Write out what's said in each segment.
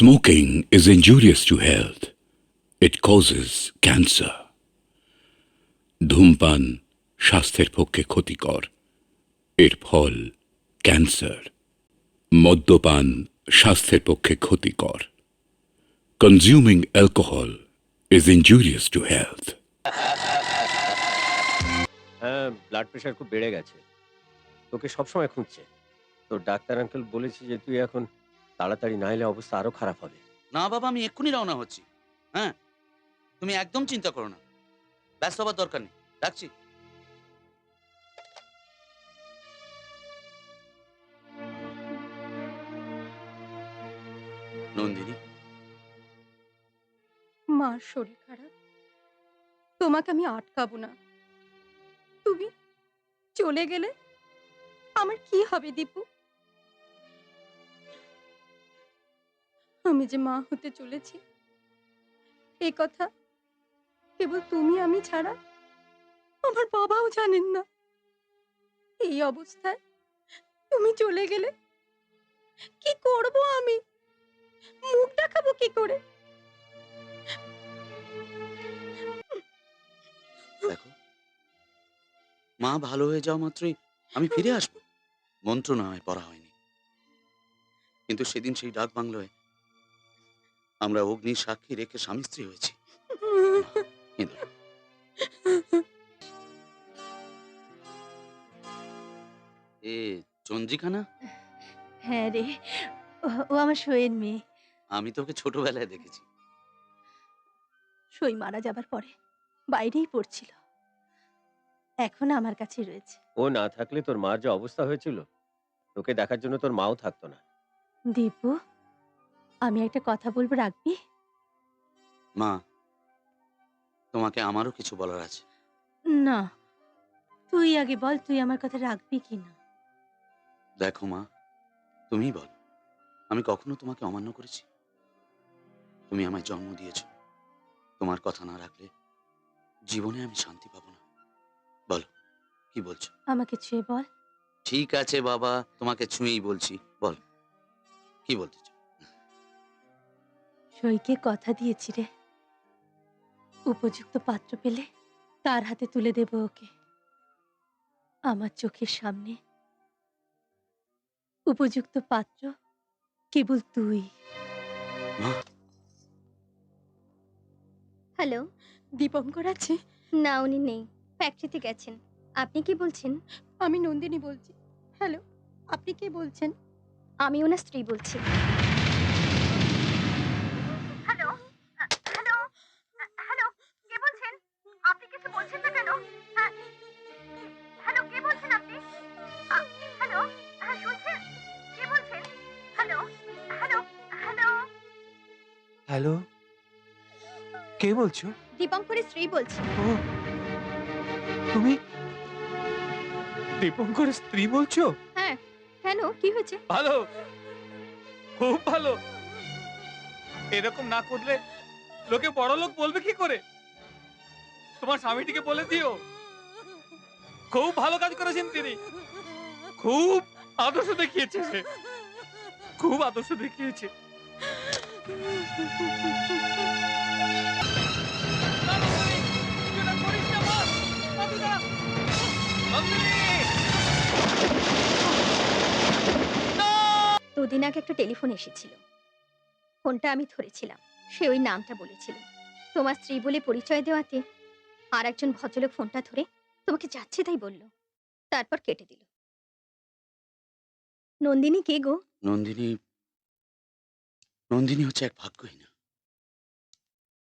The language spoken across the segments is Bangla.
Smoking is injurious to health. It causes cancer. ধূমপান স্বাস্থ্যের পক্ষে ক্ষতিকর। এর ফল ক্যান্সার। মদ্যপান স্বাস্থ্যের পক্ষে ক্ষতিকর। Consuming alcohol is injurious to health. হ্যাঁ, ব্লাড প্রেশার খুব বেড়ে গেছে। তোকে সবসময় খুঁজছে। তোর ডাক্তার আঙ্কেল বলেছে যে তুই এখন তাড়াতাড়ি না এলে অবস্থা আরো খারাপ হবে। না বাবা, আমি এক্ষুনি রওনা হচ্ছি। হ্যাঁ, তুমি একদম চিন্তা করো না, ব্যস্ত হবার দরকার নেই। রাখছি। নন্দিনী, মার শরীর খারাপ, তোমাকে আমি আটকাবো না। তুমি চলে গেলে আমার কি হবে দীপু? আমি যে মা হতে চলেছি এ কথা কেবল তুমি আমি ছাড়া আমার বাবাও জানেন না। এই অবস্থায় তুমি চলে গেলে কি করব আমি? মুখ দেখাবো কি করে? দেখো, মা ভালো হয়ে যাওয়া মাত্রই আমি ফিরে আসবো। মন্ত্র না হয় পড়া হয়নি, কিন্তু সেদিন সেই ডাক বাংলোয় আমরা অগ্নির সাক্ষী রেখে স্বামী স্ত্রী হয়েছি। কেঁদো না। এ চন্দ্রিকা না? হ্যাঁ রে, ও আমার সইয়ের মেয়ে। আমি তোকে ছোটবেলায় দেখেছি। সই মারা যাবার পরে বাইরেই পড়ছিল, এখন আমার কাছেই রয়েছে। ও না থাকলে তোর মার যে অবস্থা হয়েছিল, তোকে দেখার জন্য তোর মাও থাকতো না। দীপু, আমি একটা কথা বলবো, রাখবি? মা, তোমাকে আমারও কিছু বলার আছে। না, তুই আগে বল, তুই আমার কথা রাখবি কিনা। দেখো মা, তুমিই বল, আমি কখনো তোমাকে অমান্য করেছি? তুমি আমায় জন্ম দিয়েছো, তোমার কথা না রাখলে জীবনে আমি শান্তি পাবো না। বলো, কি বলছো? আমাকে ছুঁয়ে বল। ঠিক আছে বাবা, তোমাকে ছুঁয়েই বলছি। বল, কি বলতে চাও? সইকে কথা দিয়েছি রে, উপযুক্ত পাত্র পেলে তার হাতে তুলে দেব ওকে। আমার চোখের সামনে উপযুক্ত পাত্র কেবল তুই। মা, হ্যালো। দীপঙ্কর আছে? না, উনি নেই, ফ্যাক্টরিতে গেছেন। আপনি কি বলছেন? আমি নন্দিনী বলছি। হ্যালো, আপনি কে বলছেন? আমি ওনার স্ত্রী বলছি। হ্যালো, হ্যালো, হ্যালো, কে বলছেন? আপনি কিছু বলছেন না কেন? হ্যালো, কে বলছেন আপনি? হ্যালো, হ্যাঁ শুনছেন? কে বলছেন? Hello, hello, hello. হ্যালো, কে বলছো? দীপঙ্করের স্ত্রী বলছি। ও, তুমি দীপঙ্করের স্ত্রী বলছো? হ্যাঁ, কেন, কি হয়েছে? ভালো, খুব ভালো। এরকম না করলে লোকে বড়লোক বলবে কি করে? তোমার স্বামীটিকে বলে দিও, খুব ভালো কাজ করেছেন তিনি। খুব আদর্শ দেখিয়েছে সে, খুব আদর্শ দেখিয়েছে। দুদিন আগে একটা টেলিফোন এসেছিল, ফোনটা আমি ধরেছিলাম। সে ওই নামটা বলেছিল। তোমার স্ত্রী বলে পরিচয় দেওয়াতে আর একজন ভদ্রলোক ফোনটা ধরে তোমাকে যাচ্ছে তাই বলল, তারপর কেটে দিল। নন্দিনী কে গো? নন্দিনী, নন্দিনী হচ্ছে এক ভাগ্যহীনা।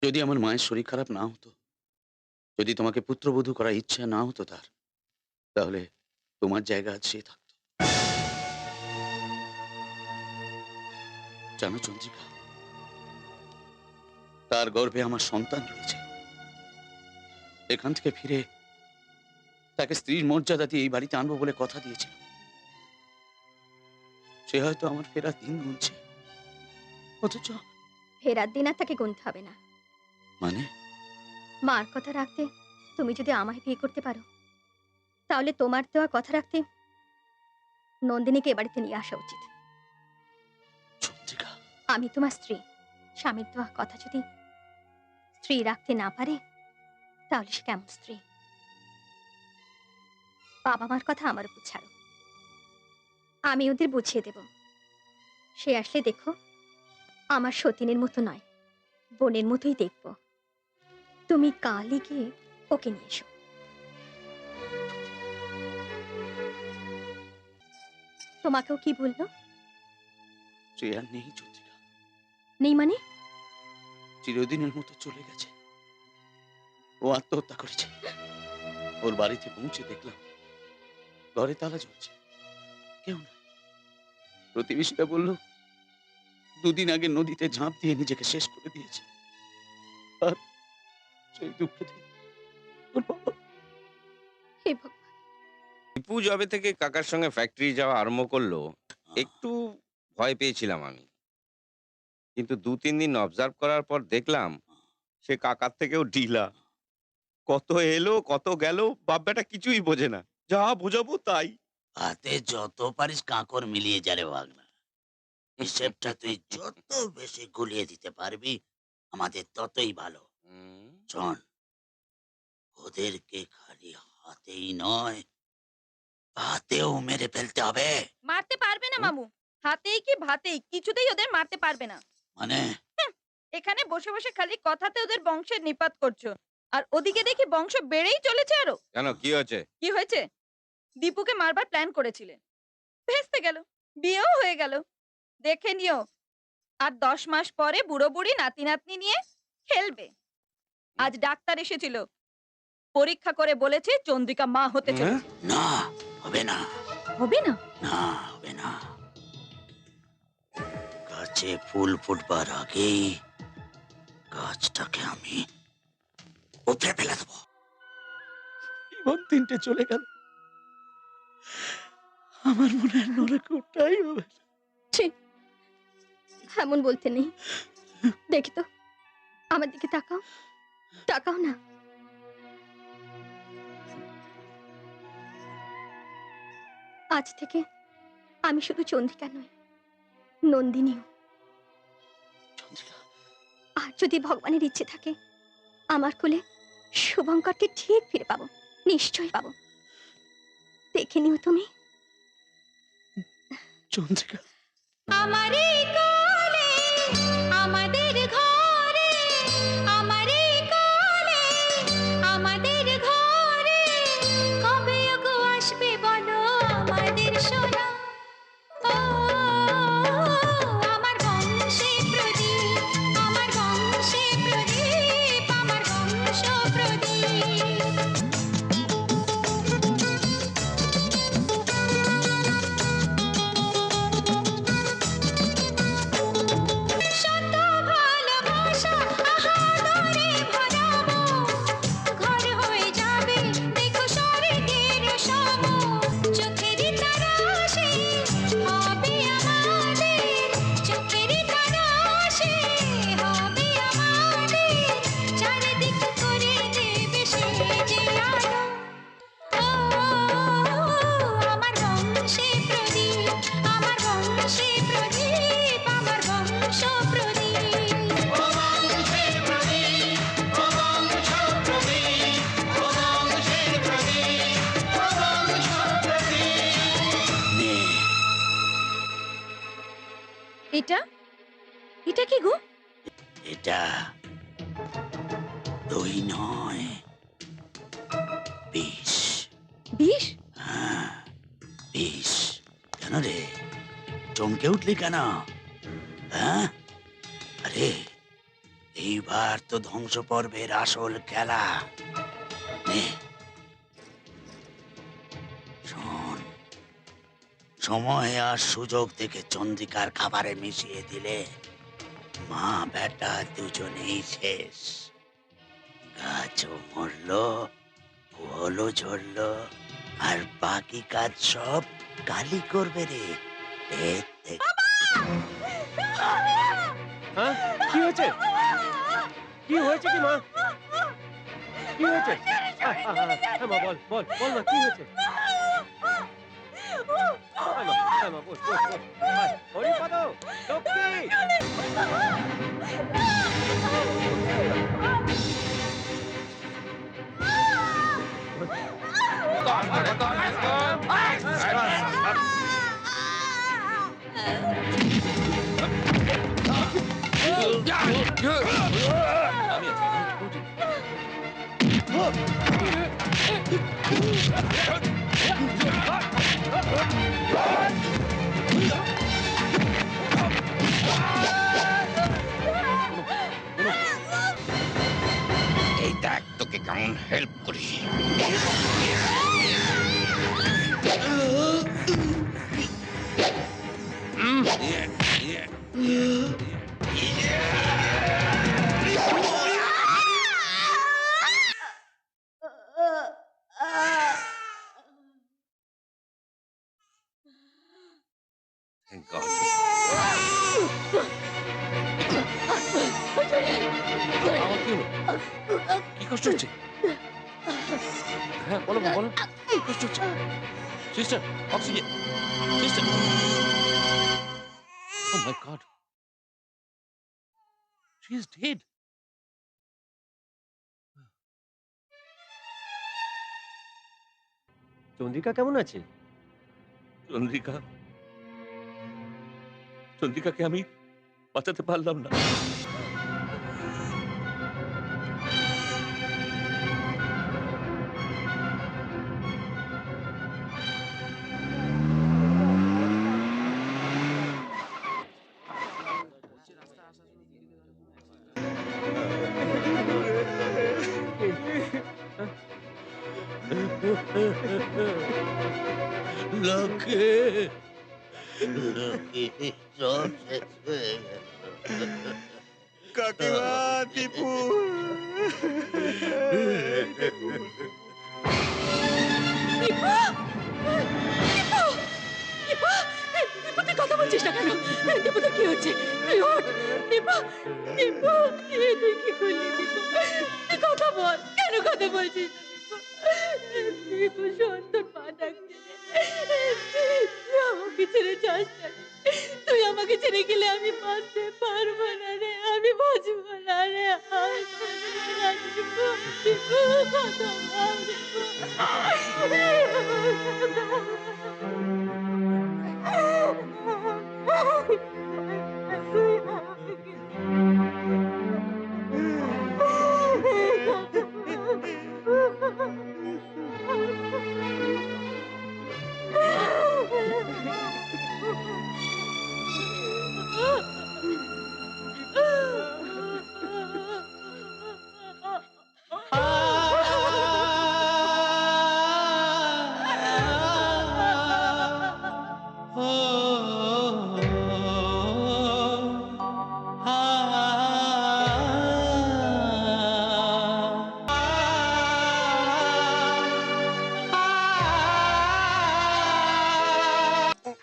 যদি আমার মায়ের শরীর খারাপ না হতো, যদি তোমাকে পুত্রবধূ করার ইচ্ছা না হতো তার, তাহলে তোমার জায়গা আজ সে থাকতো। জানো চন্দ্রিকা, তার গর্ভে আমার সন্তান রয়েছে। এখান থেকে ফিরে তাকে স্ত্রীর মর্যাদা দিয়ে এই বাড়িতে আনবো বলে কথা দিয়েছিলাম। সে হয়তো আমার ফেরার দিন গুনছে, অথচ ফেরার দিন আর তাকে গুনতে হবে না। মানে মার কথা রাখতে তুমি যদি আমায় বিয়ে করতে পারো, তাহলে তোমার দেওয়া কথা রাখতে নন্দিনীকে এ বাড়িতে নিয়ে আসা উচিত। চন্দ্রিকা, আমি তোমার স্ত্রী, স্বামীর দেওয়া কথা যদি স্ত্রী রাখতে না পারে তাহলে সে কেমন স্ত্রী? বাবা মার কথা আমার উপর ছাড়ো, আমি ওদের বুঝিয়ে দেব। সে আসলে দেখো, আমার সতীনের মতো নয়, বোনের মতোই দেখব। তুমি কালই গিয়ে ওকে নিয়ে এসো। তোমাকেও কি বললো? সে আর নেই চন্দ্রিকা, নেই মানে? চিরদিনের মতো চলে গেছে। ও আত্মহত্যা করেছে। ওর বাড়িতে পৌঁছে দেখলাম ঘরে তালা ঝুলছে, কেউ না। প্রতিবেশীরা বলল 2 দিন আগে নদীতে ঝাঁপ দিয়ে নিজেকে শেষ করে দিয়েছে। আর সেই দুঃখে ওর বাবা। হে ভগবান! দীপু যবে থেকে কাকার সঙ্গে ফ্যাক্টরি যাওয়া আরম্ভ করলো, একটু ভয় পেয়েছিলাম আমি। কিন্তু 2-3 দিন অবজার্ভ করার পর দেখলাম সে কাকার থেকেও ঢিলা। কত এলো কত গেল, বাপ বেটা কিছুই বোঝে না, যা বোঝাবো তাই। হাতে যত পারিস কাঁকর মিলিয়ে যা রে ভাগনা। হিসেবটা তুই যত বেশি গুলিয়ে দিতে পারবি আমাদের ততই ভালো। শোন, ওদেরকে খালি হাতেই নয় হাতেও মেরে ফেলতে হবে। মারতে পারবে না মামু, হাতেই কি ভাতেই কিছুতেই ওদের মারতে পারবে না। মানে এখানে বসে বসে খালি কথাতে ওদের বংশের নিপাত করছো, আর ওদিকে দেখি বংশ বেড়েই চলেছে আরো। কেন, কি হয়েছে? কি হয়েছে? দীপুকে মারবার প্ল্যান করেছিলেন, ভেস্তে গেল, বিয়েও হয়ে গেল। দেখে নিও, আর 10 মাস পরে বুড়ো বুড়ি নাতি নাতনি নিয়ে খেলবে। আজ ডাক্তার এসেছিল, পরীক্ষা করে বলেছে চন্দ্রিকা মা হতে চলেছে। না, হবে না, হবে না? না হবে না। গাছে ফুল ফুটবার আগেই গাছটাকে আমি উপড়ে ফেলে দেবো। জীবন 3টে চলে গেল, আমার মনে হয় নরকটাই হবে। এমন বলতে নেই। দেখি তো, আমার দিকে তাকাও, তাকাও না। আজ থেকে আমি শুধু চন্দ্রিকা নই, নন্দিনীও। চন্দ্রিকা, আর যদি ভগবানের ইচ্ছে থাকে আমার কোলে শুভঙ্করকে ঠিক ফিরে পাবো, নিশ্চয়ই পাবো। দেখে নিও তুমি। চন্দ্রিকা, আমারই কোলে, আমাদের ঘরে, আমারই কোলে, আমাদের ঘরে, কবে ওগো আসবে বলো আমাদের সোনা। ও আমার বংশে প্রদীপ, আমার বংশে প্রদীপ, আমার বংশ প্রদীপ। শত ভালোবাসা আহাদরে ভরাবো, ঘর হয়ে যাবে দেখো স্বর্গের সম। চোখেরই তারাশে হবে আমাদের, চোখেরই তারাশে হবে আমাদের, চারিদিক করে দেবে সে যে আলো। ও আমার বংশে প্রদীপ, আমার বংশে প্রদীপ, আমার বংশ নে, এটা এটা কি গো? এটা দই নয়, বিষ। বিষ? হ্যাঁ, বিষ। কেন রে, চমকে উঠলি কেন? হ্যাঁ, আরে এইবার তো ধ্বংস পর্বের আসল খেলা। নে, শোন, সময় আর সুযোগ থেকে চন্দ্রিকার খাবারে মিশিয়ে দিলে মা বেটা দুজনেই শেষ। গাছও মরলো, ফলও ঝরলো, আর বাকি কাজ সব কালি করবে রে। এর থেকে হ্যাঁ, কি হয়েছে? কি হয়েছে কি মা? কি হয়েছে? হ্যাঁ মা, বল বল বল মা, কি হয়েছে? মা, বস, বস, বস। হরিপদ, লক্ষ্মী। এই দেখ তোকে কেমন হেল্প করি। Thank God. আমার কি হলো? কি কষ্ট হচ্ছে? হ্যাঁ বলো বলো, কি কষ্ট হচ্ছে? Sister, oxygen. Sister, oh my God, she is dead. Chandrika কেমন আছে? চন্দ্রিকা, চন্দ্রিকাকে আমি বাঁচাতে পারলাম না। লক্ষ্মী, লক্ষ্মী, সব শেষ হয়ে গেল। কাকিমা, দীপু। তুই কথা বলছিস না কেন? দীপু তো কি হচ্ছে? তুই ওঠ দীপু, দীপু, তুই কি করলি দীপু? তুই কথা বল, কেন কথা বলছিস না দীপু? দীপু শোন, তোর পা ডাকছে রে। তুই আমাকে ছেড়ে যাস না রে। তুই আমাকে ছেড়ে গেলে আমি বাঁচতে পারবো না রে, আমি বাঁচবো না রে, আমি বাঁচবো না দীপু। দীপু কথা বল দীপু।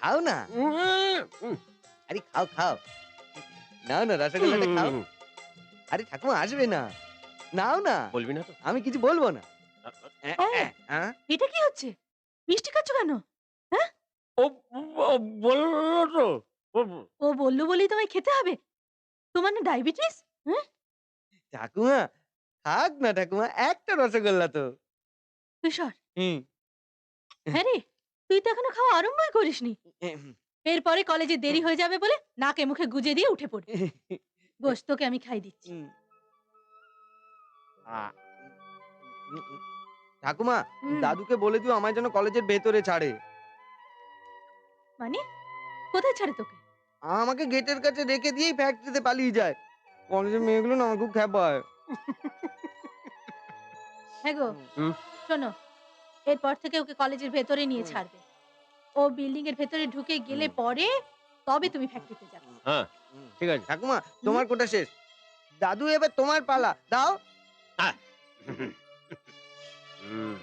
খাও না, আরে খাও খাও, নাও না রসগোল্লাটা খাও। আরে ঠাকুমা আসবে না, নাও না। বলবি না তো? আমি কিছু বলবো না। হ্যাঁ, এটা কি হচ্ছে? মিষ্টি খাচ্ছ কেন? ও বললো তো। ও বললো বলেই তোমায় খেতে হবে? তোমার না ডায়াবেটিস? হ্যাঁ, ঠাকুমা থাক না ঠাকুমা, একটা রসগোল্লা তো। তুই সর। হুম। হ্যাঁ রে, তুই তো এখনো খাওয়া আরম্ভই করিসনি। এরপরে কলেজে দেরি হয়ে যাবে বলে নাকে মুখে গুজে দিয়ে উঠে পড়বি। বস, তোকে আমি খাই দিচ্ছি। ঠাকুমা, হুম। দাদুকে বলে দিও আমায় যেন কলেজের ভেতরে ছাড়ে। মানে কোথায় ছাড়ে তোকে? আমাকে গেটের কাছে রেখে দিয়েই ফ্যাক্টরিতে পালিয়ে যায়। কলেজের মেয়েগুলো না আমার খুব খেপায়। হ্যাঁ গো, হুম। শোনো, এরপর থেকে ওকে কলেজের ভেতরে নিয়ে ছাড়বে। ও বিল্ডিং এর ভেতরে ঢুকে গেলে পরে তবে তুমি ফ্যাক্টরিতে যাবে। হ্যাঁ, ঠিক আছে। ঠাকুমা তোমার কোটা শেষ, দাদু এবার তোমার পালা, দাও। হুম।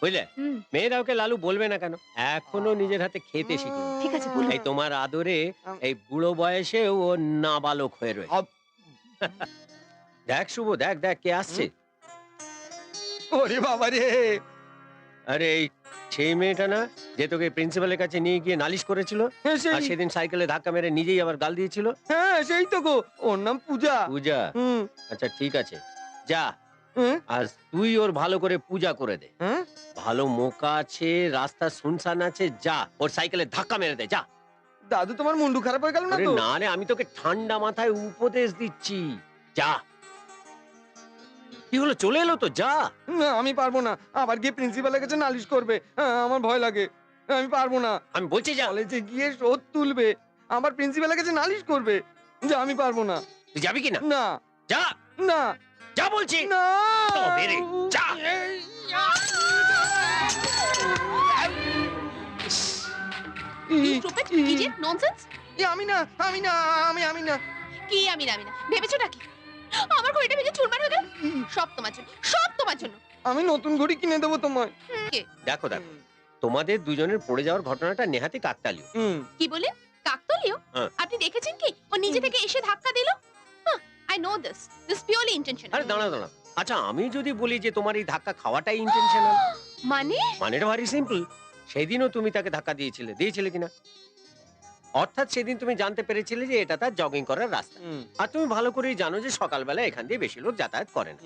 বুঝলে, হুম, মেয়েরা ওকে লালু বলবে না কেন? এখনো নিজের হাতে খেতে শিখলো। ঠিক আছে, বলো। এই তোমার আদরে এই বুড়ো বয়সে ও নাবালক হয়ে রয়েছে। দেখ শুভ, দেখ দেখ কে আসছে। ওরে বাবা রে, আরে এই সেই মেয়েটা না যে তোকে প্রিন্সিপালের কাছে নিয়ে গিয়ে নালিশ করেছিল হ্যাঁ আর সেই সেদিন সাইকেলে ধাক্কা মেরে নিজেই আবার গাল দিয়েছিল? হ্যাঁ সেই তো গো, ওর নাম পূজা। পূজা? হুম। আচ্ছা ঠিক আছে, যা হুম? আর তুই ওর ভালো করে পূজা করে দে। হ্যাঁ? ভালো মোকা আছে, রাস্তা শুনশান আছে, যা ওর সাইকেলে ধাক্কা মেরে দে, যা। দাদু তোমার মুন্ডু খারাপ হয়ে গেল না আরে তো? না রে, আমি তোকে ঠান্ডা মাথায় উপদেশ দিচ্ছি, যা। কি হলো, চলে এলো তো, যা। না আমি পারবো না, আবার গিয়ে প্রিন্সিপালের কাছে নালিশ করবে। হ্যাঁ, আমার ভয় লাগে, আমি পারবো না। আমি বলছি যা। কলেজে গিয়ে শোধ তুলবে, আবার প্রিন্সিপালের কাছে নালিশ করবে। যা, আমি পারবো না। তুই যাবি কি না? না যা, না যা বলছি। না। তবে রে, যা। ননসেন্স। আমি না, আমি না, আমি না। কি আমি না ভেবেছোটা কি? আমার ঘড়িটা ভেঙে চুরমার হয়ে গেল। সব তোমার জন্য, সব তোমার জন্য। আমি নতুন ঘড়ি কিনে দেবো তোমায়। দেখো দেখো, তোমাদের দুজনের পড়ে যাওয়ার ঘটনাটা নেহাতি কাকতালীয়। কি বলে কাকতালীয়? হ্যাঁ। আপনি দেখেছেন কি ও নিজে থেকে এসে ধাক্কা দিল? I know this purely intentional. আরে দাঁড়া দাঁড়া, আচ্ছা আমি যদি বলি যে তোমার এই ধাক্কা খাওয়াটাই ইন্টেনশনাল? মানে মানেটা ভারি সিম্পল। সেদিনও তুমি তাকে ধাক্কা দিয়েছিলে কিনা? অর্থাৎ সেদিন তুমি জানতে পেরেছিলে যে এটা তার জগিং করার রাস্তা, আর তুমি ভালো করেই জানো যে সকালবেলা এখান দিয়ে বেশি লোক যাতায়াত করে না।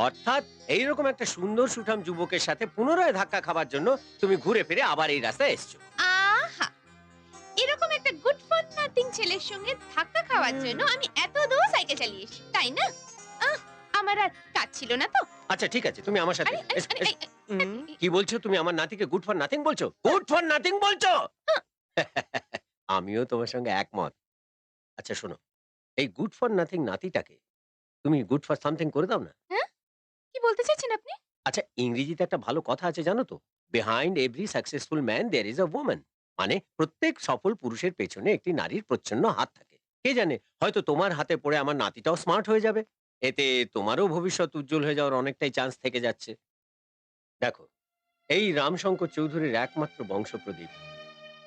অর্থাৎ এইরকম একটা সুন্দর সুঠাম যুবকের সাথে পুনরায় ধাক্কা খাবার জন্য তুমি ঘুরে ফিরে আবার এই রাস্তায় এসছো। আহা, এরকম একটা গুড ফর নাথিং ছেলের সঙ্গে ধাক্কা খাওয়ার জন্য আমি এত দূর সাইকেল চালিয়ে এসেছি, তাই না? আমার আর কাজ ছিল না তো। আচ্ছা ঠিক আছে, তুমি আমার সাথে আরে, আরে, এসো, আরে, এসো। কি বলছো তুমি? আমার নাতিকে গুড ফর নাথিং বলছো? গুড ফর নাথিং বলছো? আমিও তোমার সঙ্গে একমত। আচ্ছা শোনো, এই গুড ফর নাথিং নাতিটাকে তুমি গুড ফর সামথিং করে দাও না। হ্যাঁ? কি বলতে চাইছেন আপনি? আচ্ছা ইংরেজিতে একটা ভালো কথা আছে জানো তো, behind every successful man there is a woman. মানে প্রত্যেক সফল পুরুষের পেছনে একটি নারীর প্রচ্ছন্ন হাত থাকে। কে জানে, হয়তো তোমার হাতে পড়ে আমার নাতিটাও স্মার্ট হয়ে যাবে, এতে তোমারও ভবিষ্যৎ উজ্জ্বল হয়ে যাওয়ার অনেকটাই চান্স থেকে যাচ্ছে। দেখো, এই রামশঙ্কর চৌধুরীর একমাত্র বংশপ্রদীপ,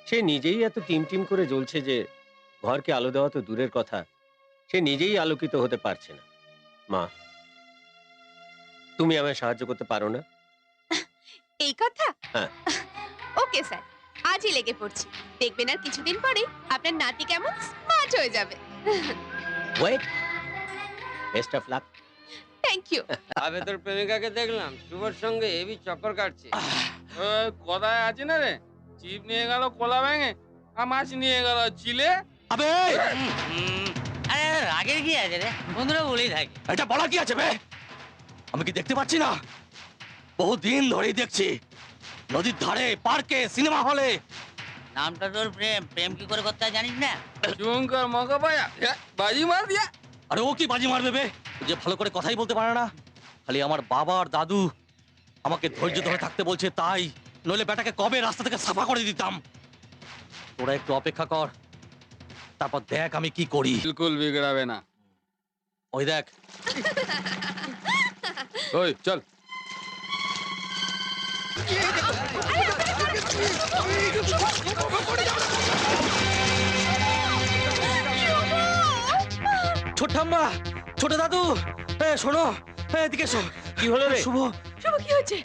সে নিজেই এত টিম করে জ্বলছে যে ঘরকে আলো দেওয়া তো দূরের কথা, সে নিজেই আলোকিত হতে পারছে না। মা, তুমি আমায় সাহায্য করতে পারো না? এই কথা? হ্যাঁ। ওকে স্যার, আজই লেগে পড়ছি। দেখবেন আর কিছুদিন পরে আপনার নাতি কেমন স্মার্ট হয়ে যাবে। Wait, best of luck. Thank you. আবে তোর প্রেমিকাকে দেখলাম শুভর সঙ্গে হেভি চক্কর কাটছে। কথায় আছে না রে, চিপ নিয়ে গেল কলা ভেঙে, আর মাছ নিয়ে গেল চিলে। আবে আরে রাগের কি আছে রে, বন্ধুরা বলেই থাকে। এটা বলা কি আছে বে? আমি কি দেখতে পাচ্ছি না? বহুদিন ধরেই দেখছি, নদীর ধারে, পার্কে, সিনেমা হলে। নামটা তোর প্রেম, প্রেম কি করে করতে হয় জানিস না? শুভঙ্কর মকা পায়া বাজি মার দিয়া। আরে ও কি বাজি মারবে বে? ও যে ভালো করে কথাই বলতে পারে না, খালি আমার বাবা আর দাদু আমাকে ধৈর্য ধরে থাকতে বলছে তাই, নইলে বেটাকে কবে রাস্তা থেকে সাফা করে দিতাম। তোরা একটু অপেক্ষা কর, তারপর দেখ আমি কি করি। বিলকুল বিগড়াবে না। ওই দেখ। ওই চল। ছোট ঠাম্মা, ছোট দাদু, শোনো, এদিকে এসো। কি হলো রে? শুভ, শুভ কি হয়েছে?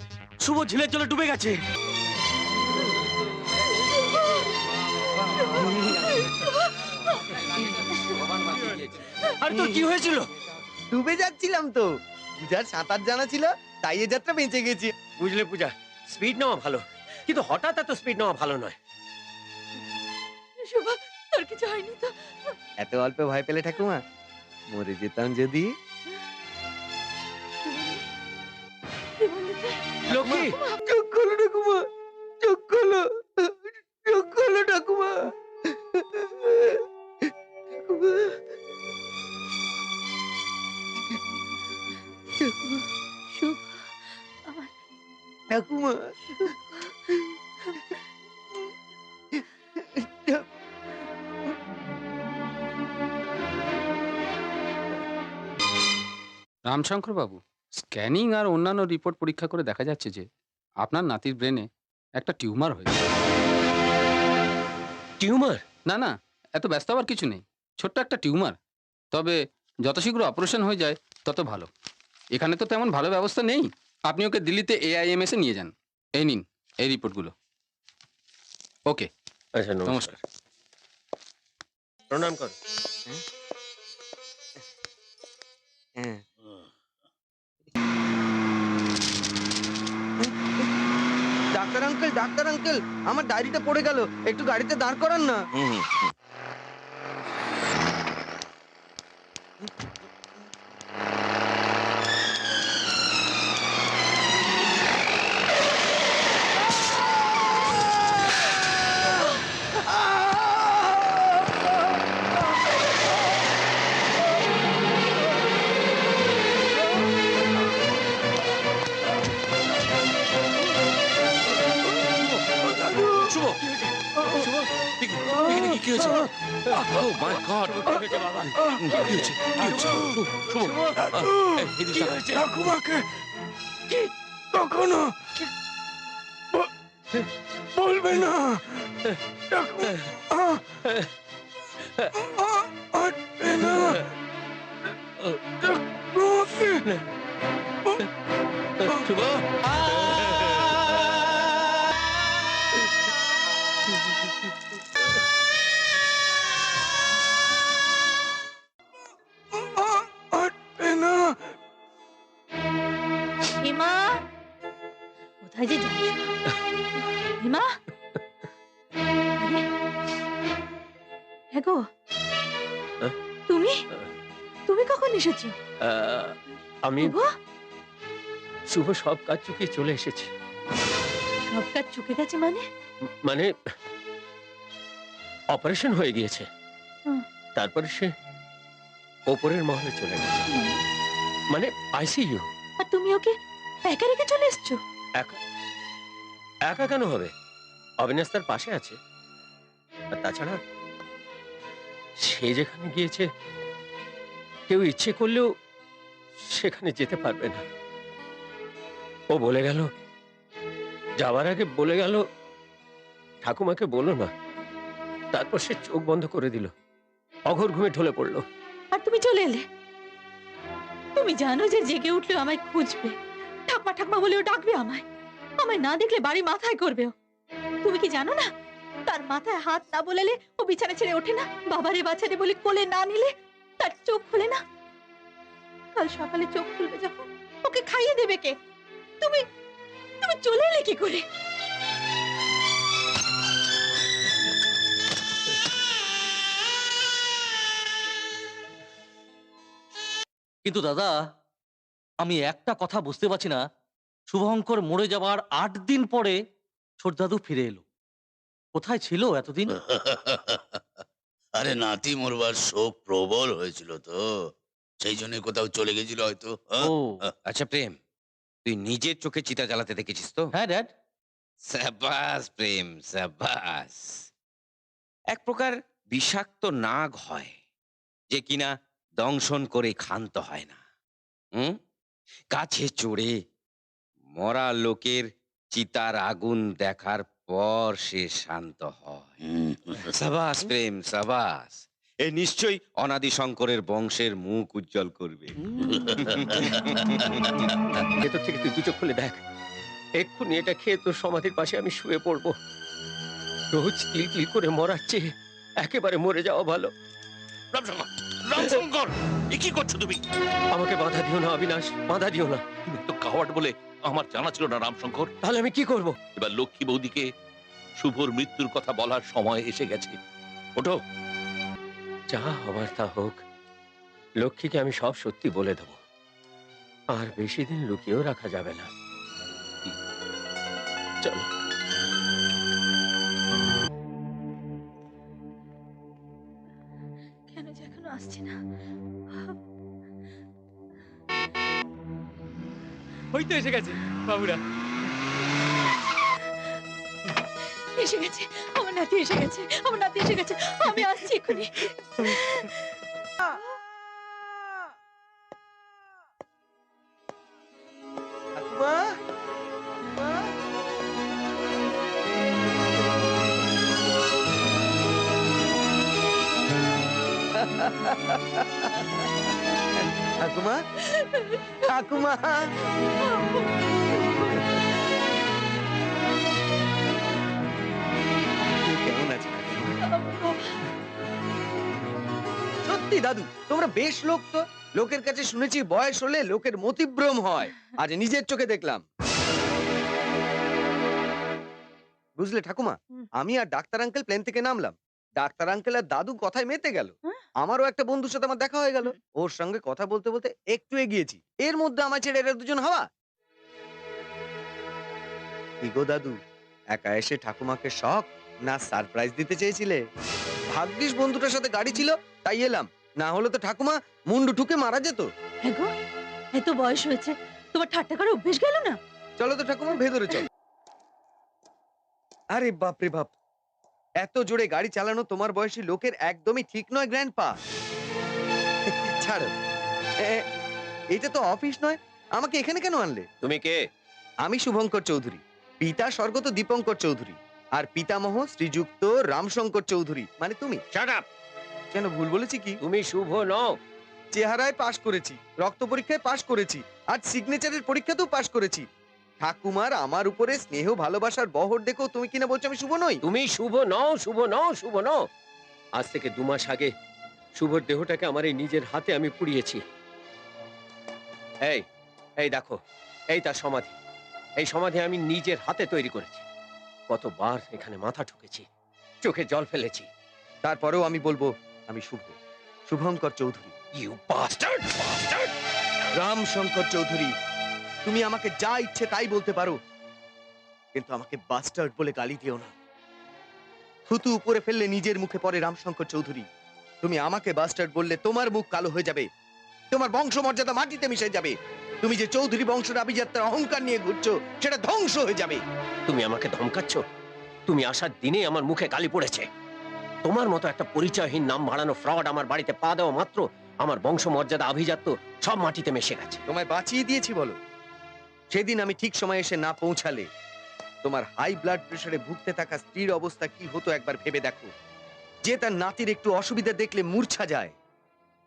শুভ ঝিলের জলে ডুবে গেছে। আর তোর কি হয়েছিল? ডুবে যাচ্ছিলাম তো, পূজার সাঁতার জানা ছিল, তাই এ যাত্রা বেঁচে গেছি। বুঝলে পূজা, স্পিড নেওয়া ভালো, কিন্তু হঠাৎ এত স্পিড নেওয়া ভালো নয়। শুভ, তোর কিছু হয়নি তো? এত অল্পে ভয় পেলে ঠাকুমা, মরে যেতাম যদি। লক্ষ্মী, চোখ খোলো ঠাকুমা, চোখ খোলো, চোখ খোলো ঠাকুমা। ঠাকুমা, শুভ, আমার ঠাকুমা। রামশঙ্কর বাবু, স্ক্যানিং আর অন্যান্য রিপোর্ট পরীক্ষা করে দেখা যাচ্ছে যে আপনার নাতির ব্রেনে একটা টিউমার হয়েছে। টিউমার? না না, এত ব্যস্ত হওয়ার কিছু নেই, ছোট্ট একটা টিউমার। তবে যত শীঘ্র অপারেশন হয়ে যায় তত ভালো। এখানে তো তেমন ভালো ব্যবস্থা নেই, আপনি ওকে দিল্লিতে AIMS এ নিয়ে যান। এই নিন এই রিপোর্টগুলো। ওকে, আচ্ছা নমস্কার। নমস্কার। প্রণাম কর। হ্যাঁ। ডাক্তার আঙ্কেল আমার ডায়েরিটা পড়ে গেল, একটু গাড়িতে দাঁড় করান না। শুভ, শুভ, দেখি, দেখি, দেখি, কি হয়েছে? Oh my God! কি হয়েছে? কি হয়েছে? শুভ, এই, এদিকে তাকা। ঠাকুমাকে কি কখনো বলবে না। আটবে না। ঠাকুমাকে শুভ, আটবে না। হিমা, কোথায় যে যাস? হিমা, আরে, হ্যাঁ গো, হ্যাঁ? তুমি তুমি কখন এসেছো? আমি গো, শুভ সব কাজ চুকিয়ে চলে এসেছি। সব কাজ চুকে গেছে মানে? মানে অপারেশন হয়ে গিয়েছে। হুম। তারপরে সে ওপরের মহলে চলে গেছে, মানে আইসিইউ। আর তুমি ওকে একা রেখে চলে এসছো? একা একা কেন হবে? অবিনাশ তার পাশে আছে। আর তাছাড়া সে যেখানে গিয়েছে কেউ ইচ্ছে করলেও সেখানে যেতে পারবে না। ও বলে গেল, যাওয়ার আগে বলে গেল, ঠাকুমাকে বলো না। তারপর সে চোখ বন্ধ করে দিল, অঘোর ঘুমে ঢলে পড়লো। আর তুমি চলে এলে? তুমি জানো যে জেগে উঠলে আমায় খুঁজবে, ঠাকমা ঠাকমা বলেও ডাকবে আমায়, আমায় না দেখলে বাড়ি মাথায় করবে ও। তুমি কি জানো না, তার মাথায় হাত না বোলালে ও বিছানা ছেড়ে ওঠে না, বাবারে বাচ্চারে বলে কোলে না নিলে তার চোখ খুলে না। কাল সকালে চোখ খুলবে যখন, ওকে খাইয়ে দেবে কে? তুমি তুমি চলে এলে কি করে? কিন্তু দাদা, আমি একটা কথা বুঝতে পারছি না, শুভঙ্কর মরে যাবার ৮ দিন পরে ছোট দাদু ফিরে এলো। কোথায় ছিল এতদিন? আরে নাতি মরবার শোক প্রবল হয়েছিল তো, সেই জন্য কোথাও চলে গেছিল হয়তো। ও আচ্ছা প্রেম, তুই নিজের চোখে চিতা জ্বালাতে দেখেছিস তো? হ্যাঁ ড্যাড। সাবাস প্রেম, সাবাস। এক প্রকার বিষাক্ত নাগ হয় যে কিনা দংশন করে ক্ষান্ত হয় না। গাছে চড়ে মরা লোকের চিতার আগুন দেখার পর সে শান্ত হয়। সাবাস প্রেম, সাবাস। এ নিশ্চয়ই অনাদি শঙ্করের বংশের মুখ উজ্জ্বল করবে। ভেতর থেকে তুই দু চোখ খুলে দেখ, এক্ষুনি এটা খেয়ে তোর সমাধির পাশে আমি শুয়ে পড়বো। রোজ তিল তিল করে মরার চেয়ে একেবারে মরে যাওয়া ভালো। রামশঙ্কর, রামশঙ্কর, এ কি করছো তুমি? আমাকে বাধা দিও না অবিনাশ, বাধা দিও না। তুমি তো কাওয়ার্ড বলে আমার জানা ছিল না রামশঙ্কর। তাহলে আমি কি করব? এবার লক্ষ্মী বৌদিকে শুভর মৃত্যুর কথা বলার সময় এসে গেছে। ওঠো। যা হবার তা হোক, লক্ষ্মীকে আমি সব সত্যি বলে দেব। আর বেশি দিন লুকিয়েও রাখা যাবে না। চলো। কেন যে এখনো আসছে না? ওই তো এসে গেছে বাবুরা। এসে গেছে, আমার নাতি এসে গেছে, আমার নাতি এসে গেছে। আমি আসছি এক্ষুনি। ঠাকুমা, ঠাকুমা, ঠাকুমা, ঠাকুমা। দাদু, তোমরা বেশ লোক তো। লোকের কাছে শুনেছি বয়স হলে লোকের মতিভ্রম হয়, আজ নিজের চোখে দেখলাম। বুঝলে ঠাকুমা, আমি আর ডাক্তার আঙ্কেল প্লেন থেকে নামলাম। ডাক্তার আঙ্কেল আর দাদু কথায় মেতে গেল। আমারও একটা বন্ধুর সাথে আমার দেখা হয়ে গেল। ওর সঙ্গে কথা বলতে বলতে একটু এগিয়েছি, এর মধ্যে আমার ছেড়ে এরা দুজন হাওয়া। কি গো দাদু, একা এসে ঠাকুমাকে শখ না সারপ্রাইজ দিতে চেয়েছিলে? ভাগ্যিস বন্ধুটার সাথে গাড়ি ছিল তাই এলাম, না হলে তো ঠাকুমা মুন্ডু ঠুকে মারা যেত। হ্যাঁ গো, এত বয়স হয়েছে, তোমার ঠাট্টা করে অভ্যেস গেল না? চলো তো ঠাকুমা ভেতরে চলো। আরে বাপ রে বাপ, এত জোরে গাড়ি চালানো তোমার বয়সী লোকের একদমই ঠিক নয় গ্র্যান্ডপা। ছাড়ো, এটা তো অফিস নয়, আমাকে এখানে কেন আনলে? তুমি কে? আমি শুভঙ্কর চৌধুরী, পিতা স্বর্গত দীপঙ্কর চৌধুরী, আর পিতামহ শ্রীযুক্ত রামশঙ্কর চৌধুরী, মানে তুমি। Shut up! কেন ভুল বলেছি কি? তুমি শুভ নও। চেহারায় পাশ করেছি, রক্ত পরীক্ষায় পাশ করেছি, আর সিগনেচারের পরীক্ষাতেও পাশ করেছি। ঠাকুমার আমার উপরে স্নেহ ভালোবাসার বহর দেখো তুমি কিনা বলছো আমি শুভ নই? তুমি শুভ নও, শুভ নও, শুভ নও। আজ থেকে 2 মাস আগে শুভর দেহটাকে আমার এই নিজের হাতে আমি পুড়িয়েছি। এই এই দেখো, এই তার সমাধি। এই সমাধি আমি নিজের হাতে তৈরি করেছি। কতবার এখানে মাথা ঠুকেছি, চোখে জল ফেলেছি, তারপরেও আমি বলবো আমি Shubho, Shubhankar Chowdhury. You bastard, bastard! Ramshankar Chowdhury, তুমি আমাকে যা ইচ্ছে তাই বলতে পারো, কিন্তু আমাকে বাস্টার্ড বলে গালি দিও না। থুতু উপরে ফেললে নিজের মুখে পড়ে রামশঙ্কর চৌধুরী। তুমি আমাকে বাস্টার্ড বললে তোমার মুখ কালো হয়ে যাবে, তোমার বংশমর্যাদা মাটিতে মিশে যাবে। তুমি যে চৌধুরী বংশের আভিজাত্যের অহংকার নিয়ে ঘুরছো সেটা ধ্বংস হয়ে যাবে। তুমি আমাকে ধমকাচ্ছ? তুমি আসার দিনে আমার মুখে কালি পড়েছে। তোমার মতো একটা পরিচয়হীন নাম ভাড়ানো ফ্রড আমার বাড়িতে পা দেওয়া মাত্র আমার বংশমর্যাদা আভিজাত্য সব মাটিতে মিশে গেছে। তোমায় বাঁচিয়ে দিয়েছি বলো? সেদিন আমি ঠিক সময় এসে না পৌঁছালে তোমার হাই ব্লাড প্রেসারে ভুগতে থাকা স্ত্রীর অবস্থা কি হতো একবার ভেবে দেখো। যে তার নাতির একটু অসুবিধা দেখলে মূর্ছা যায়,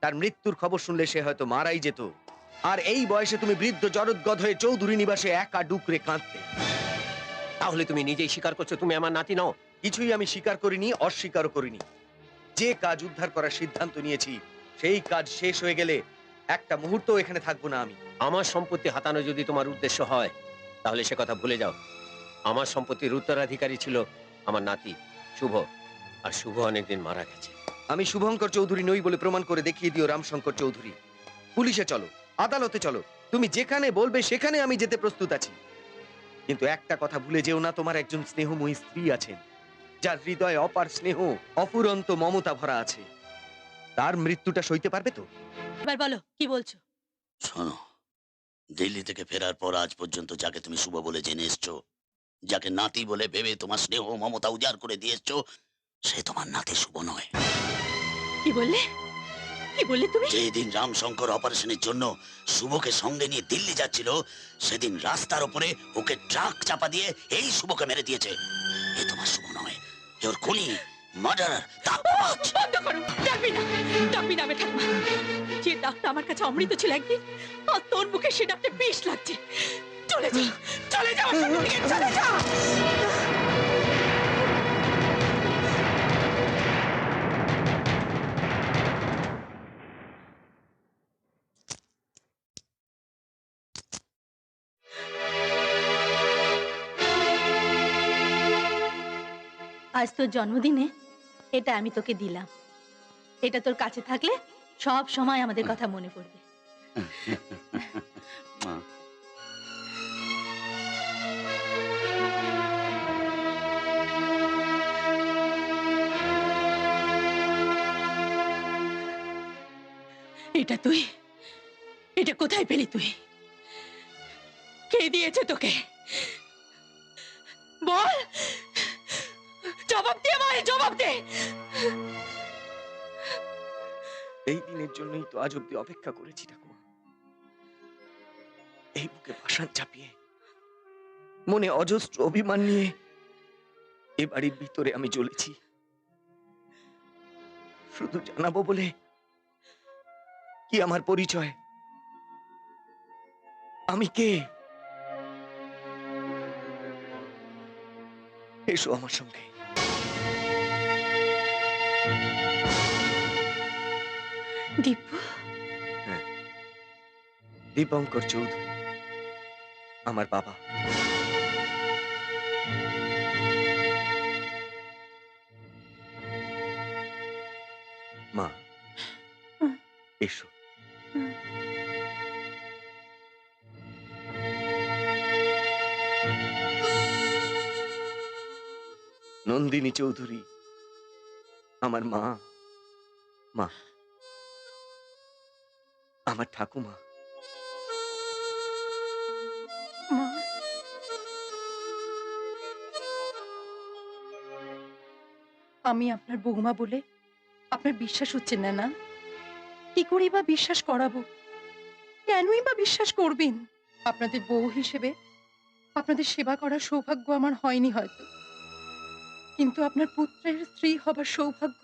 তার মৃত্যুর খবর শুনলে সে হয়তো মারাই যেত। আর এই বয়সে তুমি বৃদ্ধ জরদগদ হয়ে চৌধুরী নিবাসে একা ডুকরে কাঁদতে। তাহলে তুমি নিজেই স্বীকার করছো তুমি আমার নাতি নও? কিছুই আমি স্বীকার করিনি, অস্বীকারও করিনি। যে কাজ উদ্ধার করার সিদ্ধান্ত নিয়েছি সেই কাজ শেষ হয়ে গেলে একটা মুহূর্ত এখানে থাকবো না আমি। আমার সম্পত্তি হাতানো যদি তোমার উদ্দেশ্য হয় তাহলে সে কথা ভুলে যাও। আমার সম্পত্তির উত্তরাধিকারী ছিল আমার নাতি শুভ, আর শুভ অনেকদিন মারা গেছে। আমি শুভঙ্কর চৌধুরী নই বলে প্রমাণ করে দেখিয়ে দিও রামশঙ্কর চৌধুরী। পুলিশে চলো, আদালতে চলো, তুমি যেখানে বলবে সেখানে আমি যেতে প্রস্তুত আছি। কিন্তু একটা কথা ভুলে যেও না, তোমার একজন স্নেহময়ী স্ত্রী আছেন যার হৃদয়ে অপার স্নেহ, অফুরন্ত মমতা ভরা আছে। তার মৃত্যুটা সইতে পারবে তো? এবার বলো কি বলছো? শোনো, দিল্লি থেকে ফেরার পর আজ পর্যন্ত যাকে তুমি শুভ বলে জেনে এসছো, যাকে নাতি বলে ভেবে তোমার স্নেহ মমতা উজাড় করে দিয়ে এসছো, সে তোমার নাতি শুভ নয়। কি বললে? কি বললে তুমি? যেদিন রামশঙ্কর অপারেশনের জন্য শুভকে সঙ্গে নিয়ে দিল্লি যাচ্ছিল, সেদিন রাস্তার উপরে ওকে ট্রাক চাপা দিয়ে এই শুভকে মেরে দিয়েছে। এ তোমার শুভ নয়, এ ওর খুনি, মার্ডারার। বন্ধ করো, ডাকবি না, ডাকবি না আমি ঠাকুমা। যে ডাকটা আমার কাছে অমৃত ছিল একদিন, আর তোর মুখে সে ডাকটা বিষ লাগছে। চলে যা, চলে যা, আমার সামনে থেকে চলে যা। আজ তোর জন্মদিনে এটা আমি তোকে দিলাম। এটা তোর কাছে থাকলে সব সময় আমাদের কথা মনে পড়বে। মা, এটা তুই, এটা কোথায় পেলি তুই? কে দিয়েছে তোকে? বল, জবাব দে আমায়, জবাব দে। এই দিনের জন্যই তো আজ অব্দি অপেক্ষা করেছি ঠাকুমা। এই বুকে পাষাণ চাপিয়ে, মনে অজস্র অভিমান নিয়ে এ বাড়ির ভিতরে আমি জ্বলেছি। শুধু জানাবো বলে কি আমার পরিচয়, আমি কে? এসো আমার সঙ্গে। দীপু, দীপঙ্কর চৌধুরী আমার বাবা। মা, এসো। নন্দিনী চৌধুরী আমার মা, মা আমার ঠাকুমা। মা, আমি আপনার বৌমা বলে আপনার বিশ্বাস হচ্ছে না? না, কি করে বা বিশ্বাস করাবো? কেনই বা বিশ্বাস করবেন? আপনাদের বউ হিসেবে আপনাদের সেবা করার সৌভাগ্য আমার হয়নি হয়তো, কিন্তু আপনার পুত্রের স্ত্রী হবার সৌভাগ্য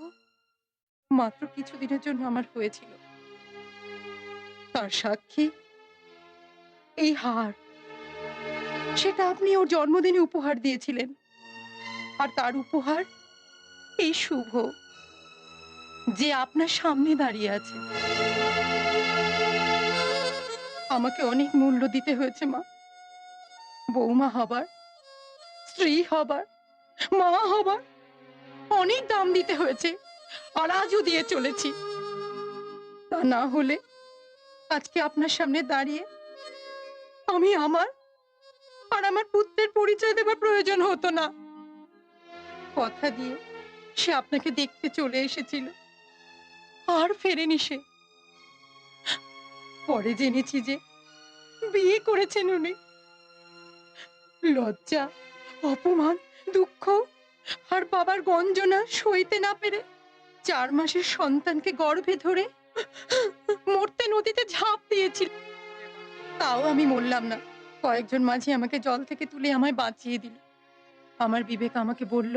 মাত্র কিছুদিনের জন্য আমার হয়েছিল। তার সাক্ষী এই হার, সেটা আপনি ওর জন্মদিনে উপহার দিয়েছিলেন, আর তার উপহার এই শুভ, যে আপনার সামনে দাঁড়িয়ে আছে। আমাকে অনেক মূল্য দিতে হয়েছে মা, বৌমা হবার, স্ত্রী হবার, মা হবার অনেক দাম দিতে হয়েছে, আর আজও দিয়ে চলেছি। তা না হলে আজকে আপনার সামনে দাঁড়িয়ে আমি আমার আর আমার পুত্রের পরিচয় দেবার প্রয়োজন হতো না। কথা দিয়ে সে আপনাকে দেখতে চলে এসেছিল, আর ফেরেনি সে। পরে জেনেছি যে বিয়ে করেছেন উনি। লজ্জা, অপমান, দুঃখ আর বাবার গঞ্জনা সইতে না পেরে 4 মাসের সন্তানকে গর্ভে ধরে মরতে নদীতে ঝাঁপ দিয়েছিল। তাও আমি মরলাম না, কয়েকজন মাঝি আমাকে জল থেকে তুলে আমায় বাঁচিয়ে দিল। আমার বিবেক আমাকে বলল,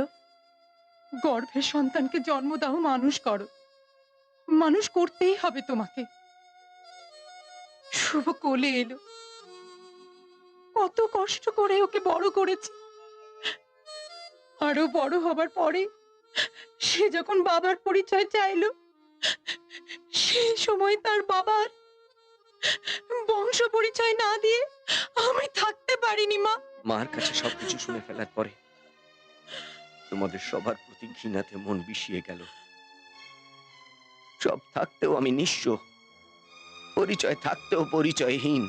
গর্ভের সন্তানকে জন্ম দাও, মানুষ করো, মানুষ করতেই হবে তোমাকে। শুভ কোলে এলো, কত কষ্ট করে ওকে বড় করেছি। আরো বড় হবার পরে সে যখন বাবার পরিচয় চাইলো, সেই সময় তার বাবার বংশ পরিচয় না দিয়ে আমি থাকতে পারিনি মা। মার কাছে সবকিছু শুনে ফেলার পরে তোমাদের সবার প্রতি ঘৃণাতে মন বিষিয়ে গেল। সব থাকতেও আমি নিঃস্ব, পরিচয় থাকতেও পরিচয়হীন।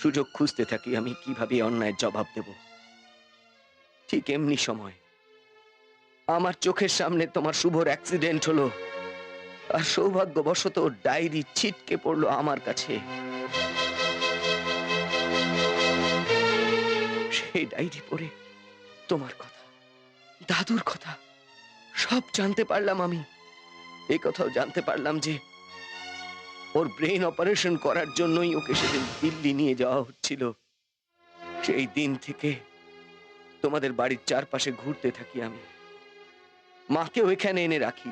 সুযোগ খুঁজতে থাকি আমি কিভাবে অন্যায়ের জবাব দেব। ঠিক এমনি সময় আমার চোখের সামনে তোমার শুভর অ্যাক্সিডেন্ট হলো, আর সৌভাগ্যবশত ডায়েরি ছিটকে পড়লো আমার কাছে। সেই ডায়েরি পড়ে তোমার কথা, দাদুর কথা সব জানতে পারলাম আমি। এই কথাও জানতে পারলাম যে ওর ব্রেন অপারেশন করার জন্যই ওকে সেদিন দিল্লি নিয়ে যাওয়া হচ্ছিল। সেই দিন থেকে তোমাদের বাড়ির চারপাশে ঘুরতে থাকি আমি, মাকে ওইখানে এনে রাখি,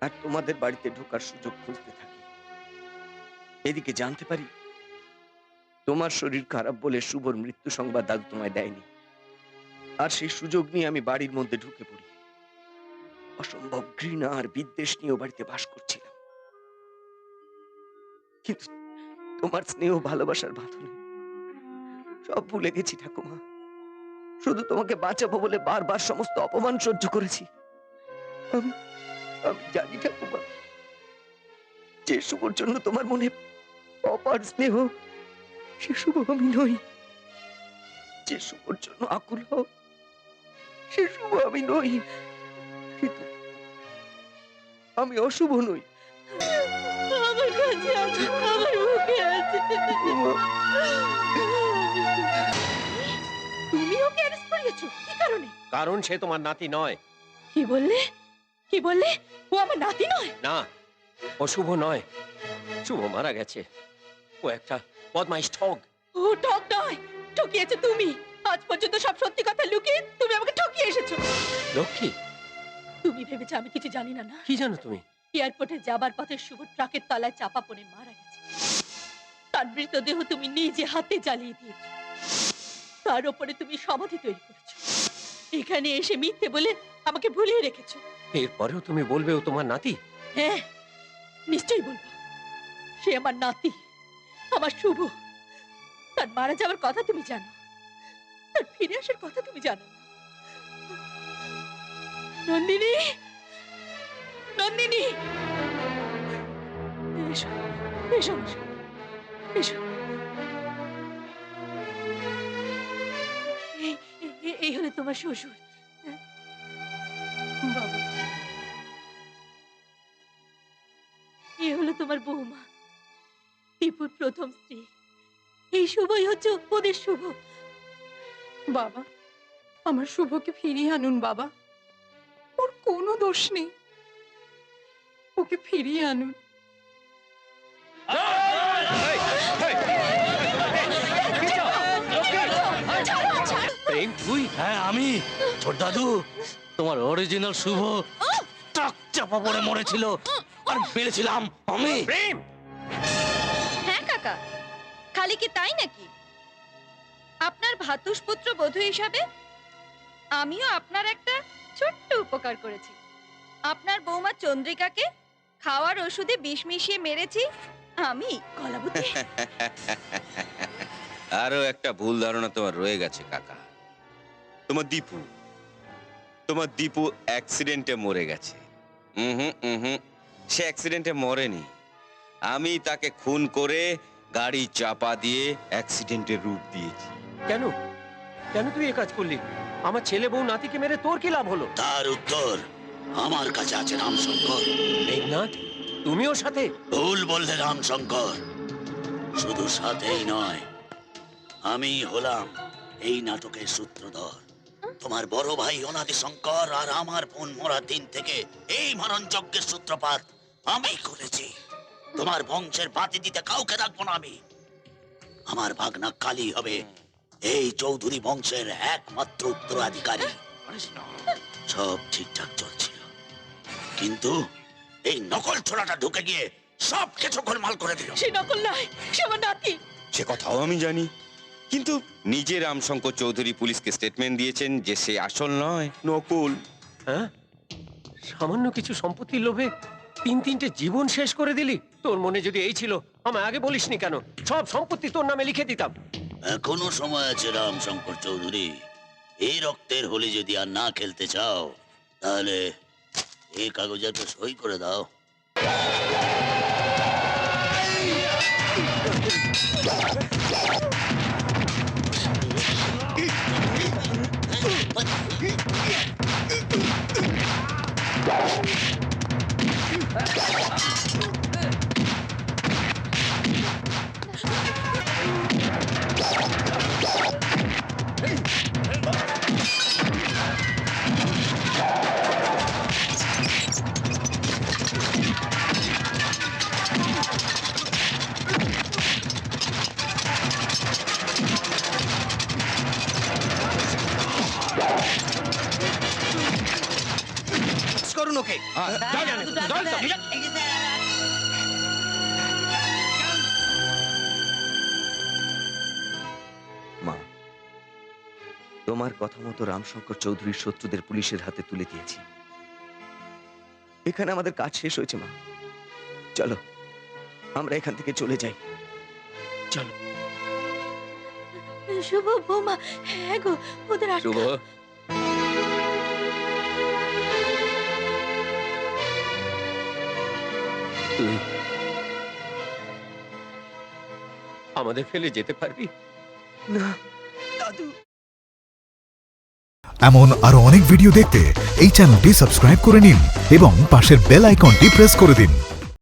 আর তোমাদের বাড়িতে ঢোকার সুযোগ খুঁজতে থাকি। এদিকে জানতে পারি তোমার শরীর খারাপ বলে শুভর মৃত্যু সংবাদ দাদু তোমায় দেয়নি, আর সেই সুযোগ নিয়ে আমি বাড়ির মধ্যে ঢুকে পড়ি। অসম্ভব ঘৃণা আর বিদ্বেষ নিয়ে বাড়িতে বাস করছিলাম, কিন্তু তোমার স্নেহ ভালোবাসার বাঁধনে সব ভুলে গেছি ঠাকুমা। শুধু তোমাকে বাঁচাবো বলে বারবার সমস্ত অপমান সহ্য করেছি। আমি আমি জানি ঠাকুমা, যে শুভর জন্য তোমার মনে অপার স্নেহ, সে শুভ আমি নই। যে শুভর জন্য আকুল হও, সে শুভ আমি নই। কিন্তু আমি অশুভ নই। আমার কাছে আছে, আমার বুকে আছে। তুমি ওকে অ্যারেস্ট করিয়েছো কি কারণে? কারণ সে তোমার নাতি নয়। কি বললে? কি বললে? ও আমার নাতি নয়? না, ও শুভ নয়। শুভ মারা গেছে। ও একটা বদমাইশ ঠগ। ও ঠক নয়, ঠকিয়েছো তুমি। আজ পর্যন্ত সব সত্যি কথা লুকিয়ে তুমি আমাকে ঠকিয়ে এসেছো। লক্ষ্মী, তুমি ভেবেছো আমি কিছু জানি না? না, কি জানো তুমি? এয়ারপোর্টে যাবার পথে শুভ ট্রাকের তলায় চাপা পড়ে মারা গেছে। তার মৃতদেহ তুমি নিজে হাতে জ্বালিয়ে দিয়েছো, তার উপরে তুমি সমাধি তৈরি করেছো। এখানে এসে মিথ্যে বলে আমাকে ভুলিয়ে রেখেছো। এরপরেও তুমি বলবে ও তোমার নাতি? হ্যাঁ, নিশ্চয়ই বলবো। সে আমার নাতি, আমার শুভ। তার মারা যাওয়ার কথা তুমি জানো, তার ফিরে আসার কথা তুমি জানো না। নন্দিনী, নন্দিনী, এসো এসো এসো এসো। এই হলো তোমার শ্বশুর। বাবা, এ হলো তোমার বৌমা, দীপুর প্রথম স্ত্রী। এই শুভই হচ্ছে ওদের শুভ। বাবা, আমার শুভকে ফিরিয়ে আনুন বাবা। ওর কোনো দোষ নেই, ওকে ফিরিয়ে আনুন। প্রেম, তুই? হ্যাঁ আমি, ছোট দাদু। তোমার অরিজিনাল শুভ ট্রাক চাপা পড়ে মরেছিল আর বেড়েছিলাম আমি। প্রেম, হ্যাঁ কাকা, খালি কি তাই নাকি? আপনার ভাতুষপুত্র বধূ হিসাবে আমিও আপনার একটা ছোট্ট উপকার করেছি। আপনার বৌমা চন্দ্রিকাকে খাওয়ার ওষুধে বিষ মিশিয়ে মেরেছি আমি, কলাবতী। আরো একটা ভুল ধারণা তোমার রয়ে গেছে কাকা। তোমার দীপু অ্যাক্সিডেন্টে মরে গেছে। সে অ্যাক্সিডেন্টে মরেনি, আমি তাকে খুন করে গাড়ি চাপা দিয়ে অ্যাক্সিডেন্টের রূপ দিয়েছি। কেন কেন তুই এ কাজ করলি? আমার ছেলে বউ নাতিকে মেরে তোর কি লাভ হলো? তার উত্তর আমার কাছে আছে রামশঙ্কর। মেঘনাথ, তুমিও সাথে? ভুল বললে রামশঙ্কর, শুধু সাথেই নয়, আমি হলাম এই নাটকের সূত্রধর। তোমার বড় ভাই অনাদি শঙ্কর আর আমার বোন মরার দিন থেকে এই মরণ যজ্ঞের সূত্রপাত আমি করেছি। তোমার বংশের বাতি দিতে কাউকে রাখবো না আমি। আমার ভাগনা কালী হবে এই চৌধুরী বংশের একমাত্র উত্তরাধিকারী। সব ঠিকঠাক চলছিল, কিন্তু এই নকল ছোড়াটা ঢুকে গিয়ে সব কিছু গোলমাল করে দিল। সে নকল নয়, সে আমার নাতি। সে কথাও আমি জানি, কিন্তু নিজে রামশঙ্কর চৌধুরী পুলিশকে স্টেটমেন্ট দিয়েছেন যে সে আসল নয়, নকল। হ্যাঁ, সামান্য কিছু সম্পত্তির লোভে তিনটে জীবন শেষ করে দিলি। তোর মনে যদি এই ছিল, আমায় আগে বলিসনি কেন? সব সম্পত্তি তোর নামে লিখে দিতাম। এখনো সময় আছে রামশঙ্কর চৌধুরী। এই রক্তের হোলি যদি আর না খেলতে চাও, তাহলে এই কাগজে একটা সই করে দাও। করুন ওকে। মা, তোমার কথা মতো রামশঙ্কর চৌধুরীর শত্রুদের পুলিশের হাতে তুলে দিয়েছি। এখানে আমাদের কাজ শেষ হয়েছে মা। চলো আমরা এখান থেকে চলে যাই। চলো। শুভ বৌমা, হ্যাঁ গো, ওদের শুভ, তুই আমাদের ফেলে যেতে পারবি না দাদু। এমন আরো অনেক ভিডিও দেখতে এই চ্যানেলটি সাবস্ক্রাইব করে নিন এবং পাশের বেল আইকনটি প্রেস করে দিন।